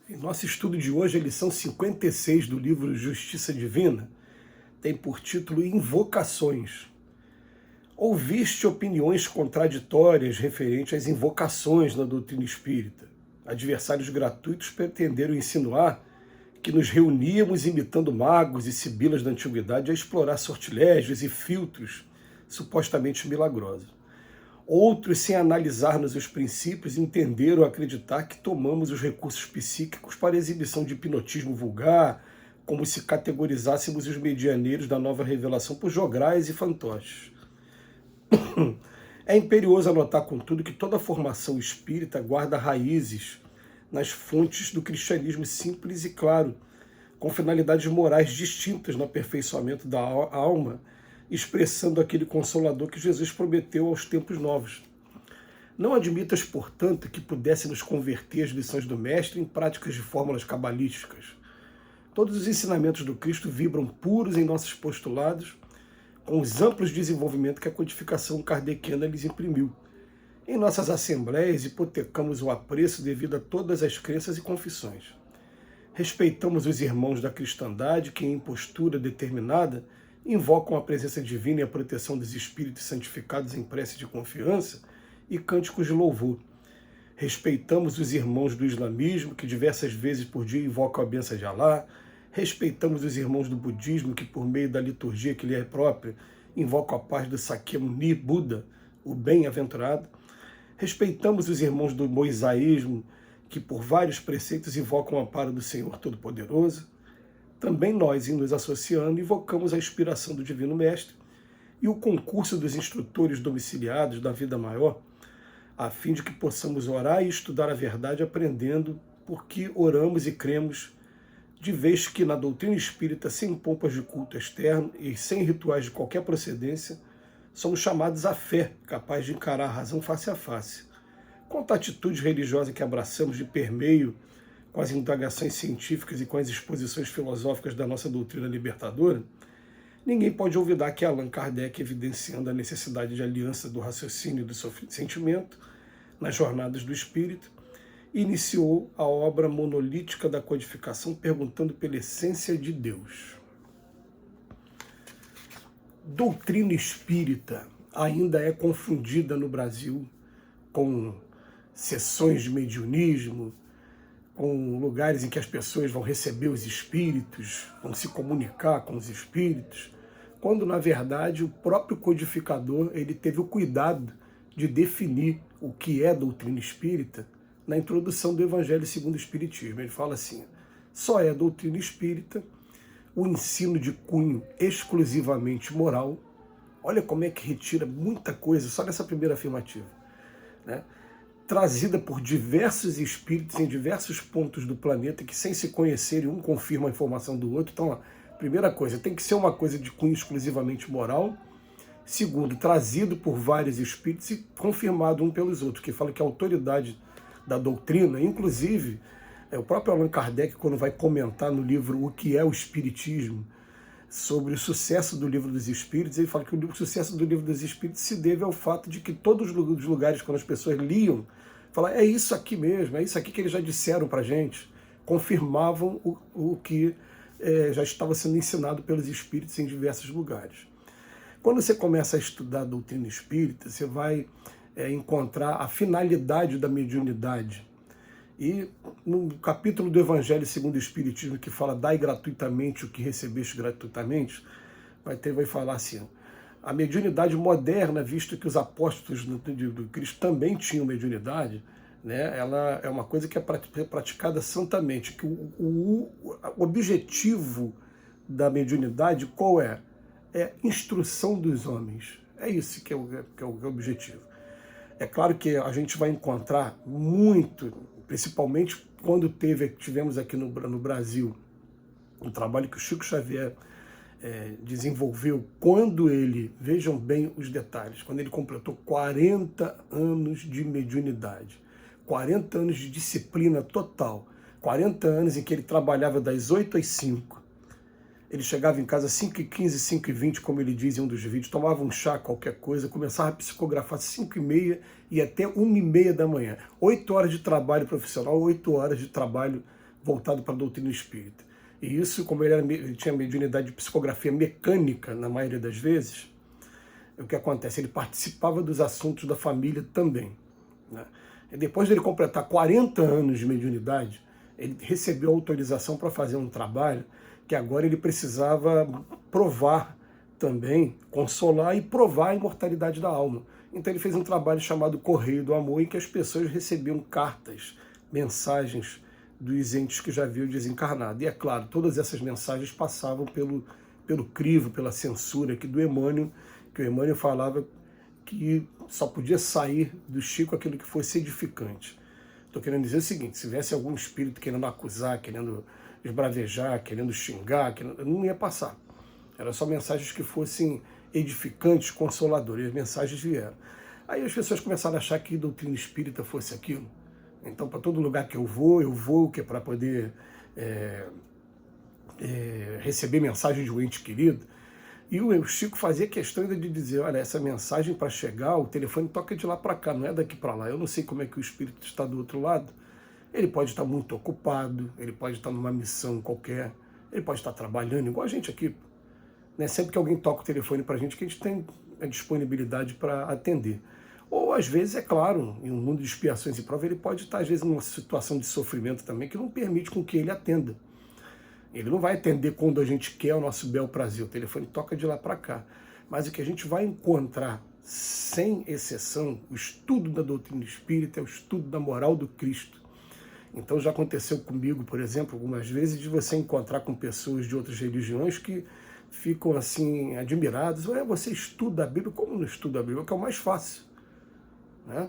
Em nosso estudo de hoje, a lição 56 do livro Justiça Divina tem por título Invocações. Ouviste opiniões contraditórias referentes às invocações na doutrina espírita. Adversários gratuitos pretenderam insinuar que nos reuníamos imitando magos e sibilas da antiguidade a explorar sortilégios e filtros supostamente milagrosos. Outros, sem analisar-nos os princípios, entenderam ou acreditar que tomamos os recursos psíquicos para exibição de hipnotismo vulgar, como se categorizássemos os medianeiros da nova revelação por jograis e fantoches. É imperioso anotar, contudo, que toda a formação espírita guarda raízes nas fontes do cristianismo simples e claro, com finalidades morais distintas no aperfeiçoamento da alma, expressando aquele consolador que Jesus prometeu aos tempos novos. Não admitas, portanto, que pudéssemos converter as lições do Mestre em práticas de fórmulas cabalísticas. Todos os ensinamentos do Cristo vibram puros em nossos postulados, com os amplos desenvolvimentos que a codificação kardeciana lhes imprimiu. Em nossas assembleias, hipotecamos o apreço devido a todas as crenças e confissões. Respeitamos os irmãos da cristandade que, em postura determinada, invocam a presença divina e a proteção dos espíritos santificados em prece de confiança e cânticos de louvor. Respeitamos os irmãos do islamismo, que diversas vezes por dia invocam a bênção de Alá. Respeitamos os irmãos do budismo, que por meio da liturgia que lhe é própria, invocam a paz do Sakyamuni Buda, o bem-aventurado. Respeitamos os irmãos do moisaísmo, que por vários preceitos invocam o amparo do Senhor Todo-Poderoso. Também nós, em nos associando, invocamos a inspiração do Divino Mestre e o concurso dos instrutores domiciliados da vida maior, a fim de que possamos orar e estudar a verdade aprendendo porque oramos e cremos, de vez que na doutrina espírita, sem pompas de culto externo e sem rituais de qualquer procedência, somos chamados à fé, capaz de encarar a razão face a face. Quanto à atitude religiosa que abraçamos de permeio com as indagações científicas e com as exposições filosóficas da nossa doutrina libertadora, ninguém pode olvidar que Allan Kardec, evidenciando a necessidade de aliança do raciocínio e do sentimento nas jornadas do espírito, iniciou a obra monolítica da codificação perguntando pela essência de Deus. Doutrina espírita ainda é confundida no Brasil com sessões de mediunismo, com lugares em que as pessoas vão receber os espíritos, vão se comunicar com os espíritos, quando, na verdade, o próprio codificador ele teve o cuidado de definir o que é doutrina espírita na introdução do Evangelho segundo o Espiritismo. Ele fala assim: só é doutrina espírita o ensino de cunho exclusivamente moral. Olha como é que retira muita coisa só nessa primeira afirmativa, né? Trazida por diversos espíritos em diversos pontos do planeta que, sem se conhecerem, um confirma a informação do outro. Então, primeira coisa, tem que ser uma coisa de cunho exclusivamente moral. Segundo, trazido por vários espíritos e confirmado um pelos outros, que fala que a autoridade da doutrina, inclusive, o próprio Allan Kardec, quando vai comentar no livro O que é o Espiritismo, sobre o sucesso do Livro dos Espíritos, ele fala que o sucesso do Livro dos Espíritos se deve ao fato de que todos os lugares, quando as pessoas liam, falavam, é isso aqui mesmo, é isso aqui que eles já disseram para a gente, confirmavam o que já estava sendo ensinado pelos espíritos em diversos lugares. Quando você começa a estudar a doutrina espírita, você vai encontrar a finalidade da mediunidade. E no capítulo do Evangelho segundo o Espiritismo, que fala dai gratuitamente o que recebeste gratuitamente, vai falar assim: a mediunidade moderna, visto que os apóstolos do Cristo também tinham mediunidade, né, ela é uma coisa que é praticada santamente, que o objetivo da mediunidade qual é? É instrução dos homens. É isso que é o objetivo. É claro que a gente vai encontrar muito, principalmente quando tivemos aqui no Brasil um trabalho que o Chico Xavier desenvolveu, quando ele, vejam bem os detalhes, quando ele completou 40 anos de mediunidade, 40 anos de disciplina total, 40 anos em que ele trabalhava das 8 às 5, ele chegava em casa às 5h15, 5h20, como ele diz em um dos vídeos, tomava um chá, qualquer coisa, começava a psicografar às 5h30 e até 1h30 da manhã. 8 horas de trabalho profissional, 8 horas de trabalho voltado para a doutrina espírita. E isso, como ele tinha mediunidade de psicografia mecânica, na maioria das vezes, o que acontece? Ele participava dos assuntos da família também, né? E depois dele completar 40 anos de mediunidade, ele recebeu autorização para fazer um trabalho que agora ele precisava provar também, consolar e provar a imortalidade da alma. Então ele fez um trabalho chamado Correio do Amor, em que as pessoas recebiam cartas, mensagens dos entes que já haviam desencarnado. E é claro, todas essas mensagens passavam pelo crivo, pela censura aqui do Emmanuel, que o Emmanuel falava que só podia sair do Chico aquilo que fosse edificante. Estou querendo dizer o seguinte: se tivesse algum espírito querendo acusar, querendo esbravejar, querendo xingar, não ia passar. Eram só mensagens que fossem edificantes, consoladoras, e as mensagens vieram. Aí as pessoas começaram a achar que doutrina espírita fosse aquilo. Então, para todo lugar que eu vou que é para poder receber mensagem de um ente querido. E o Chico fazia questão ainda de dizer: olha, essa mensagem para chegar, o telefone toca de lá para cá, não é daqui para lá. Eu não sei como é que o espírito está do outro lado. Ele pode estar muito ocupado, ele pode estar numa missão qualquer, ele pode estar trabalhando, igual a gente aqui. Né? Sempre que alguém toca o telefone para a gente que a gente tem a disponibilidade para atender. Ou, às vezes, é claro, em um mundo de expiações e provas, ele pode estar, às vezes, numa situação de sofrimento também que não permite com que ele atenda. Ele não vai atender quando a gente quer o nosso bel prazer. O telefone toca de lá para cá. Mas o que a gente vai encontrar, sem exceção, o estudo da doutrina espírita é o estudo da moral do Cristo. Então já aconteceu comigo, por exemplo, algumas vezes, de você encontrar com pessoas de outras religiões que ficam assim admirados. Você estuda a Bíblia? Como não estuda a Bíblia? Que é o mais fácil, né?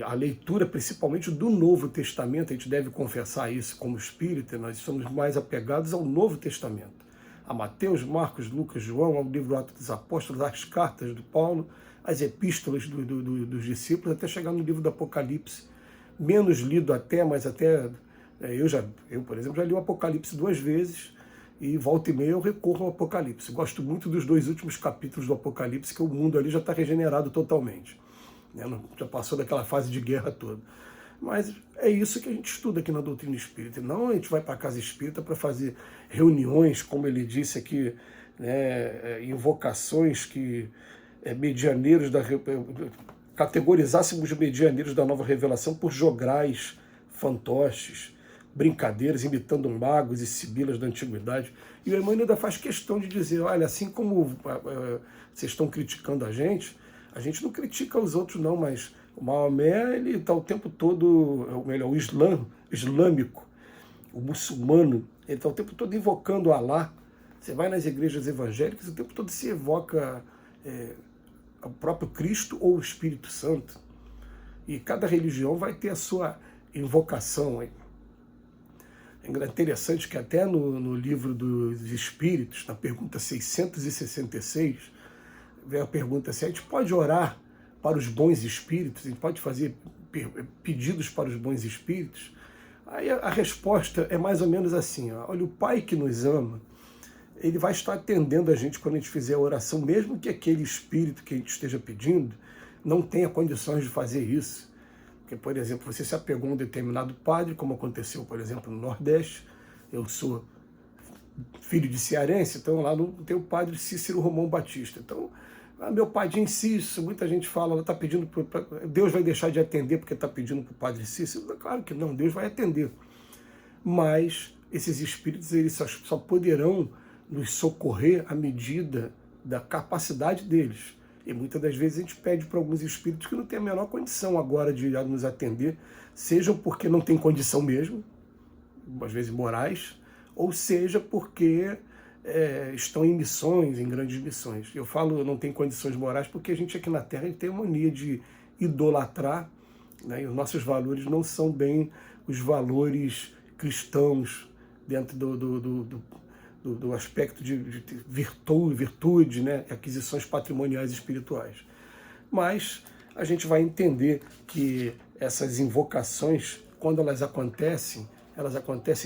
A leitura, principalmente do Novo Testamento, a gente deve confessar isso como espírita, nós somos mais apegados ao Novo Testamento. A Mateus, Marcos, Lucas, João, ao livro Atos dos Apóstolos, as cartas do Paulo, as epístolas dos discípulos, até chegar no livro do Apocalipse. Menos lido até, mas até eu, por exemplo, já li o Apocalipse 2 vezes, e volta e meia eu recorro ao Apocalipse. Gosto muito dos 2 últimos capítulos do Apocalipse, que o mundo ali já está regenerado totalmente. Já passou daquela fase de guerra toda. Mas é isso que a gente estuda aqui na doutrina espírita. Não a gente vai para a casa espírita para fazer reuniões, como ele disse aqui, né, invocações que medianeiros categorizássemos os medianeiros da nova revelação por jograis, fantoches, brincadeiras, imitando magos e sibilas da antiguidade. E o Emmanuel ainda faz questão de dizer: olha, assim como vocês estão criticando a gente não critica os outros não, mas o Maomé, ele está o tempo todo, ou melhor, o islâmico, o muçulmano, ele está o tempo todo invocando Alá. Você vai nas igrejas evangélicas, o tempo todo se evoca o próprio Cristo ou o Espírito Santo. E cada religião vai ter a sua invocação. É interessante que até no livro dos Espíritos, na pergunta 666, vem a pergunta assim: a gente pode orar para os bons espíritos? A gente pode fazer pedidos para os bons espíritos? Aí a resposta é mais ou menos assim: olha, o Pai que nos ama, ele vai estar atendendo a gente quando a gente fizer a oração, mesmo que aquele espírito que a gente esteja pedindo não tenha condições de fazer isso. Porque, por exemplo, você se apegou a um determinado padre, como aconteceu, por exemplo, no Nordeste. Eu sou filho de cearense, então lá tem o padre Cícero Romão Batista. Então, meu padrinho Cícero, muita gente fala, ela está pedindo, Deus vai deixar de atender porque está pedindo para o padre Cícero? Claro que não, Deus vai atender. Mas esses espíritos, eles só poderão nos socorrer à medida da capacidade deles. E muitas das vezes a gente pede para alguns espíritos que não têm a menor condição agora de nos atender, sejam porque não tem condição mesmo, às vezes morais, ou seja porque estão em missões, em grandes missões. Eu falo não tem condições morais porque a gente aqui na Terra a gente tem a mania de idolatrar, né? E os nossos valores não são bem os valores cristãos dentro do aspecto de virtude, né? Aquisições patrimoniais e espirituais. Mas a gente vai entender que essas invocações, quando elas acontecem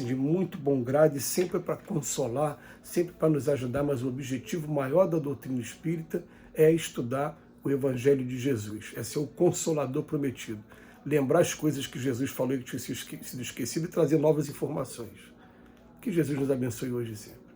de muito bom grado e sempre para consolar, sempre para nos ajudar, mas o objetivo maior da doutrina espírita é estudar o Evangelho de Jesus, é ser o Consolador prometido. lembrar as coisas que Jesus falou e que tinha sido esquecido e trazer novas informações. Que Jesus nos abençoe hoje e sempre.